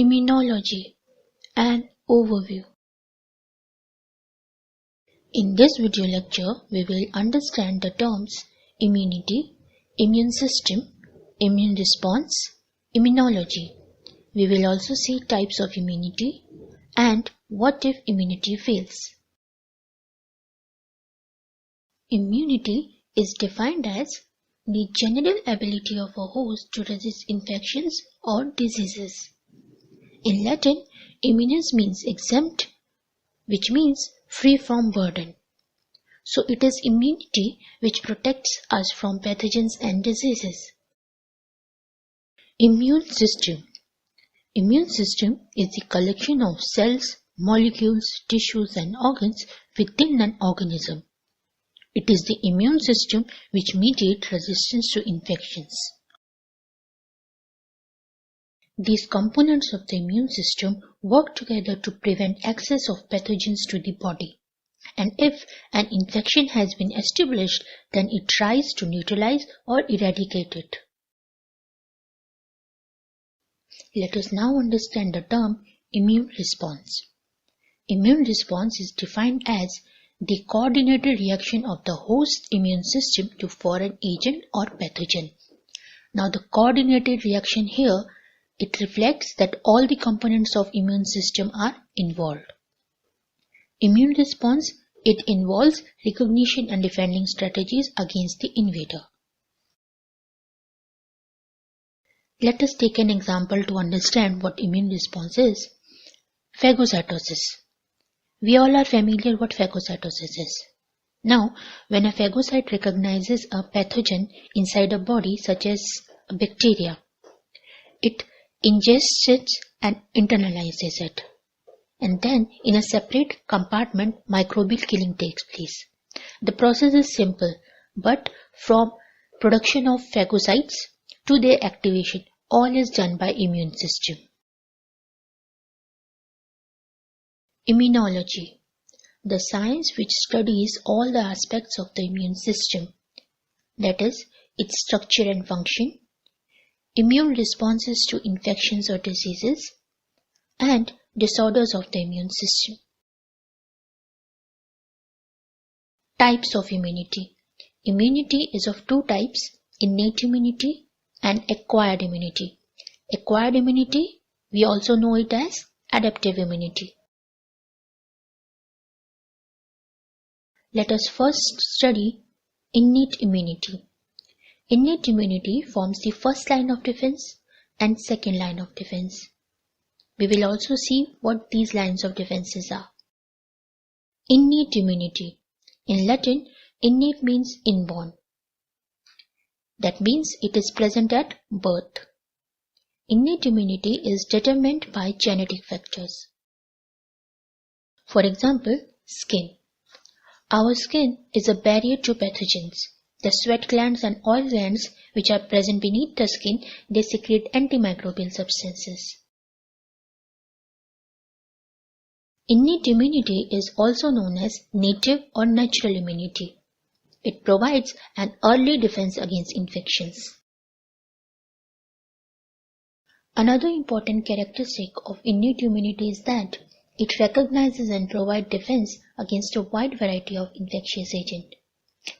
Immunology, an overview. In this video lecture, we will understand the terms immunity, immune system, immune response, immunology. We will also see types of immunity and what if immunity fails. Immunity is defined as the general ability of a host to resist infections or diseases. In Latin, immunus means exempt, which means free from burden. So it is immunity which protects us from pathogens and diseases. Immune system. Immune system is the collection of cells, molecules, tissues and organs within an organism. It is the immune system which mediates resistance to infections. These components of the immune system work together to prevent access of pathogens to the body. And if an infection has been established, then it tries to neutralize or eradicate it. Let us now understand the term immune response. Immune response is defined as the coordinated reaction of the host immune system to foreign agent or pathogen. Now the coordinated reaction here, it reflects that all the components of immune system are involved. Immune response, it involves recognition and defending strategies against the invader. Let us take an example to understand what immune response is. Phagocytosis. We all are familiar what phagocytosis is. Now, when a phagocyte recognizes a pathogen inside a body such as a bacteria, it ingests it and internalizes it. And then in a separate compartment, microbial killing takes place. The process is simple, but from production of phagocytes to their activation, all is done by immune system. Immunology, the science which studies all the aspects of the immune system, that is, its structure and function, immune responses to infections or diseases, and disorders of the immune system. Types of immunity. Immunity is of two types, innate immunity and acquired immunity. Acquired immunity, we also know it as adaptive immunity. Let us first study innate immunity. Innate immunity forms the first line of defense and second line of defense. We will also see what these lines of defenses are. Innate immunity. In Latin, innate means inborn. That means it is present at birth. Innate immunity is determined by genetic factors. For example, skin. Our skin is a barrier to pathogens. The sweat glands and oil glands which are present beneath the skin, they secrete antimicrobial substances. Innate immunity is also known as native or natural immunity. It provides an early defense against infections. Another important characteristic of innate immunity is that it recognizes and provides defense against a wide variety of infectious agents.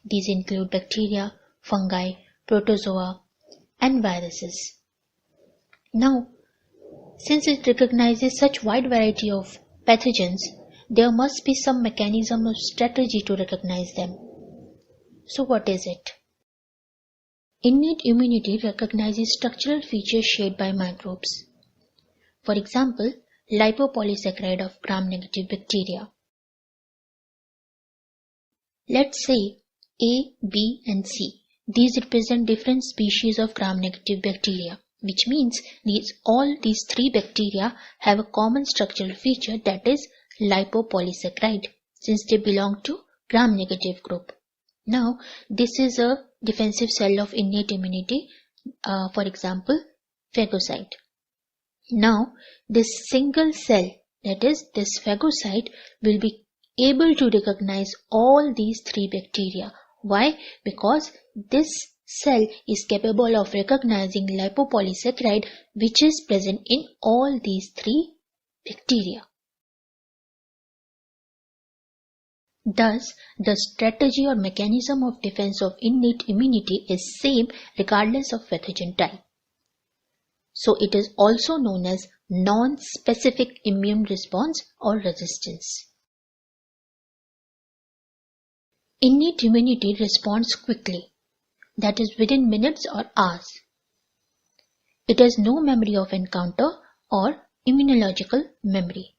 These include bacteria, fungi, protozoa, and viruses. Now, since it recognizes such wide variety of pathogens, there must be some mechanism or strategy to recognize them. So what is it? Innate immunity recognizes structural features shared by microbes. For example, lipopolysaccharide of gram-negative bacteria. Let's say A, B and C. These represent different species of gram-negative bacteria, which means all these three bacteria have a common structural feature, that is lipopolysaccharide, since they belong to gram-negative group. Now, this is a defensive cell of innate immunity, for example, phagocyte. Now, this single cell, that is this phagocyte, will be able to recognize all these three bacteria. Why? Because this cell is capable of recognizing lipopolysaccharide which is present in all these three bacteria. Thus, the strategy or mechanism of defense of innate immunity is same regardless of pathogen type. So it is also known as non-specific immune response or resistance. Innate immunity responds quickly, that is within minutes or hours. It has no memory of encounter or immunological memory.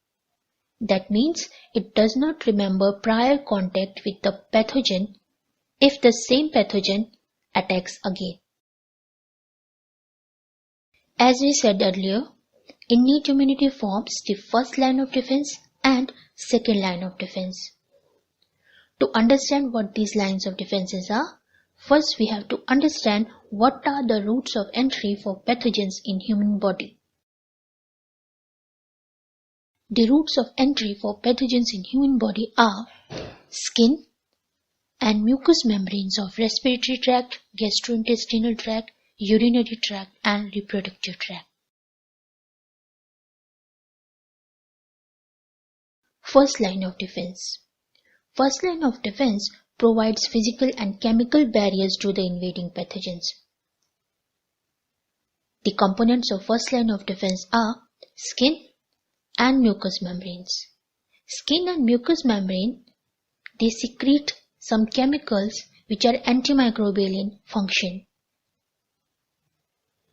That means it does not remember prior contact with the pathogen if the same pathogen attacks again. As we said earlier, innate immunity forms the first line of defense and second line of defense. To understand what these lines of defenses are, first we have to understand what are the routes of entry for pathogens in human body. The routes of entry for pathogens in human body are skin and mucous membranes of respiratory tract, gastrointestinal tract, urinary tract and reproductive tract. First line of defense. First line of defense provides physical and chemical barriers to the invading pathogens. The components of first line of defense are skin and mucous membranes. Skin and mucous membrane, they secrete some chemicals which are antimicrobial in function.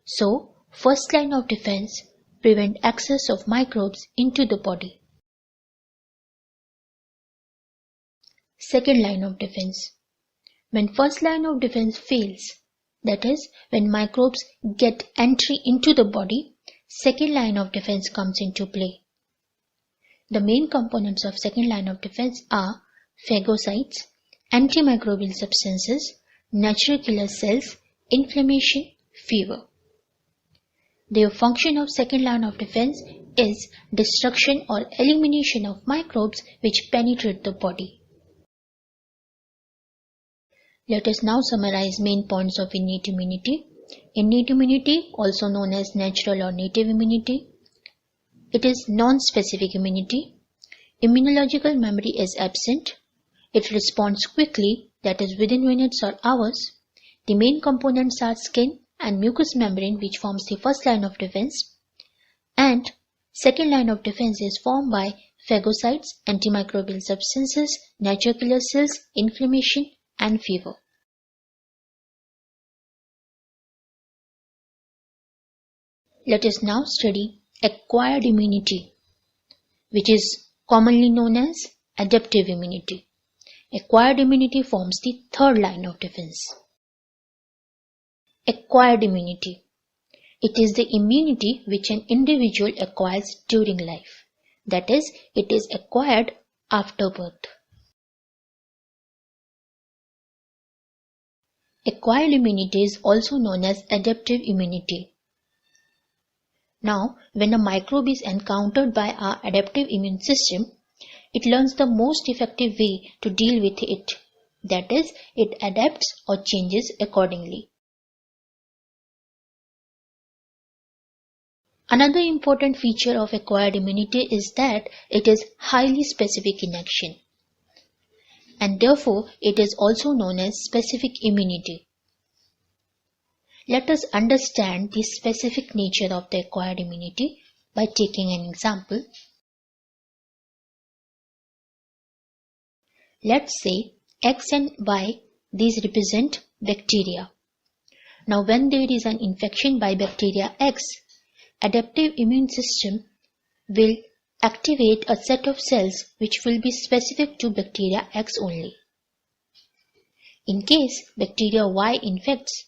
So, first line of defense prevent access of microbes into the body. Second line of defense. When first line of defense fails, that is, when microbes get entry into the body, second line of defense comes into play. The main components of second line of defense are phagocytes, antimicrobial substances, natural killer cells, inflammation, fever. The function of second line of defense is destruction or elimination of microbes which penetrate the body. Let us now summarize main points of innate immunity. Innate immunity, also known as natural or native immunity. It is non-specific immunity. Immunological memory is absent. It responds quickly, that is within minutes or hours. The main components are skin and mucous membrane, which forms the first line of defense. And second line of defense is formed by phagocytes, antimicrobial substances, natural killer cells, inflammation, and fever. Let us now study acquired immunity, which is commonly known as adaptive immunity. Acquired immunity forms the third line of defense. Acquired immunity. It is the immunity which an individual acquires during life. That is, it is acquired after birth. Acquired immunity is also known as adaptive immunity. Now, when a microbe is encountered by our adaptive immune system, it learns the most effective way to deal with it. That is, it adapts or changes accordingly. Another important feature of acquired immunity is that it is highly specific in action, and therefore it is also known as specific immunity. Let us understand the specific nature of the acquired immunity by taking an example. Let's say X and Y, these represent bacteria. Now when there is an infection by bacteria X, adaptive immune system will activate a set of cells which will be specific to bacteria X only. In case bacteria Y infects,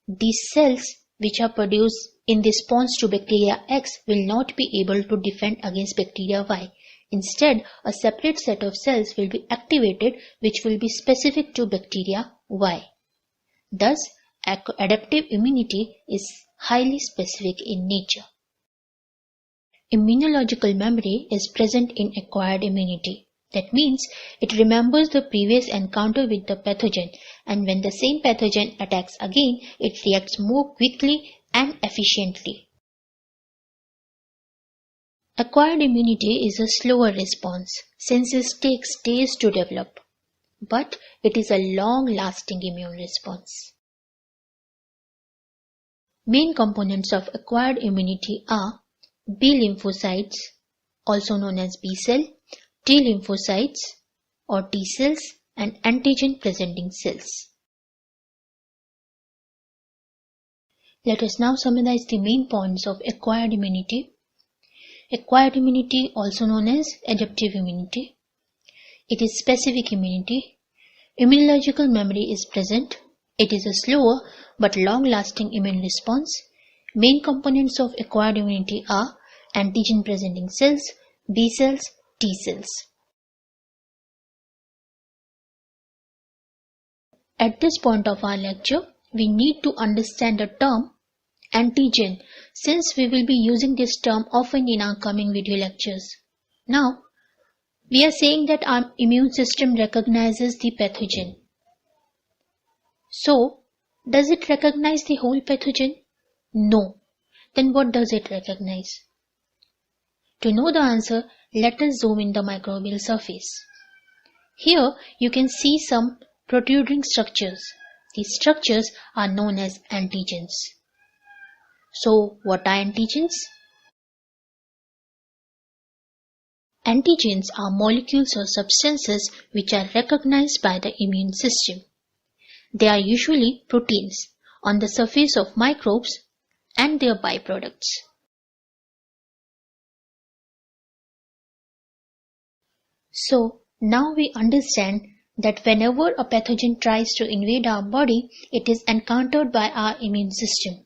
these cells which are produced in response to bacteria X will not be able to defend against bacteria Y. Instead, a separate set of cells will be activated which will be specific to bacteria Y. Thus, adaptive immunity is highly specific in nature. Immunological memory is present in acquired immunity. That means it remembers the previous encounter with the pathogen, and when the same pathogen attacks again, it reacts more quickly and efficiently. Acquired immunity is a slower response since it takes days to develop, but it is a long-lasting immune response. Main components of acquired immunity are B lymphocytes, also known as B cell, T lymphocytes or T cells, and antigen-presenting cells. Let us now summarize the main points of acquired immunity. Acquired immunity, also known as adaptive immunity. It is specific immunity. Immunological memory is present. It is a slower but long-lasting immune response. Main components of acquired immunity are antigen-presenting cells, B cells, T cells. At this point of our lecture, we need to understand the term antigen, since we will be using this term often in our coming video lectures. Now, we are saying that our immune system recognizes the pathogen. So, does it recognize the whole pathogen? No. Then what does it recognize? To know the answer, let us zoom in the microbial surface. Here, you can see some protruding structures. These structures are known as antigens. So, what are antigens? Antigens are molecules or substances which are recognized by the immune system. They are usually proteins on the surface of microbes and their byproducts. So, now we understand that whenever a pathogen tries to invade our body, it is encountered by our immune system.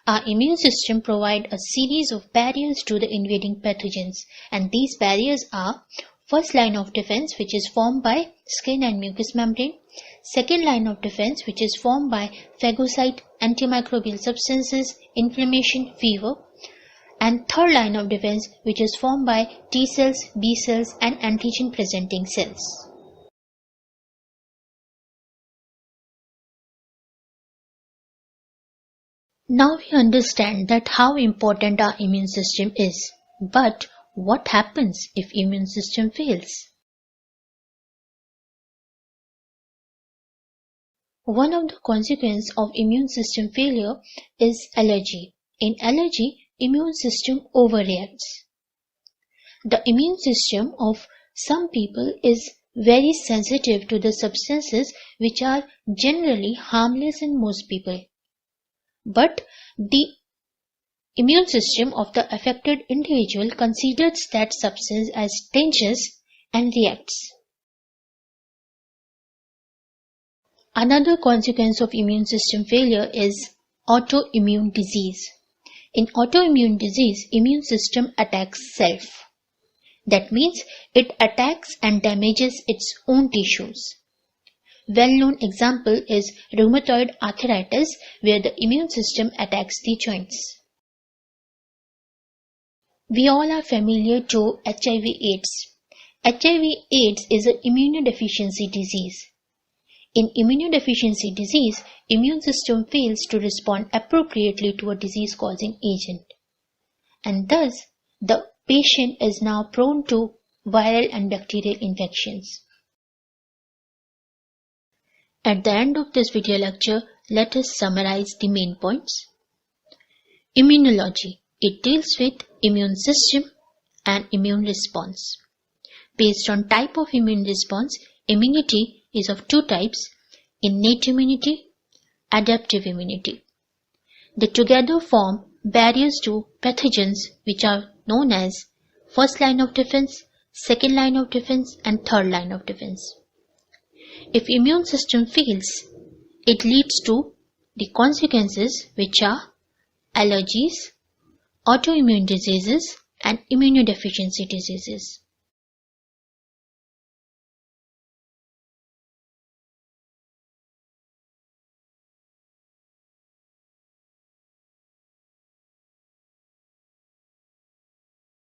Our immune system provides a series of barriers to the invading pathogens, and these barriers are first line of defense, which is formed by skin and mucous membrane, second line of defense, which is formed by phagocyte, antimicrobial substances, inflammation, fever, and third line of defense, which is formed by T cells, B cells, and antigen presenting cells. Now we understand that how important our immune system is. But what happens if immune system fails? One of the consequences of immune system failure is allergy. In allergy, immune system overreacts. The immune system of some people is very sensitive to the substances which are generally harmless in most people. But the immune system of the affected individual considers that substance as dangerous and reacts. Another consequence of immune system failure is autoimmune disease. In autoimmune disease, immune system attacks self. That means it attacks and damages its own tissues. Well-known example is rheumatoid arthritis, where the immune system attacks the joints. We all are familiar to HIV/AIDS. HIV/AIDS is an immunodeficiency disease. In immunodeficiency disease, immune system fails to respond appropriately to a disease-causing agent, and thus the patient is now prone to viral and bacterial infections. At the end of this video lecture, let us summarize the main points. Immunology. It deals with immune system and immune response. Based on type of immune response, immunity is of two types: innate immunity, adaptive immunity. They together form barriers to pathogens which are known as first line of defense, second line of defense, and third line of defense. If immune system fails, it leads to the consequences which are allergies, autoimmune diseases, and immunodeficiency diseases.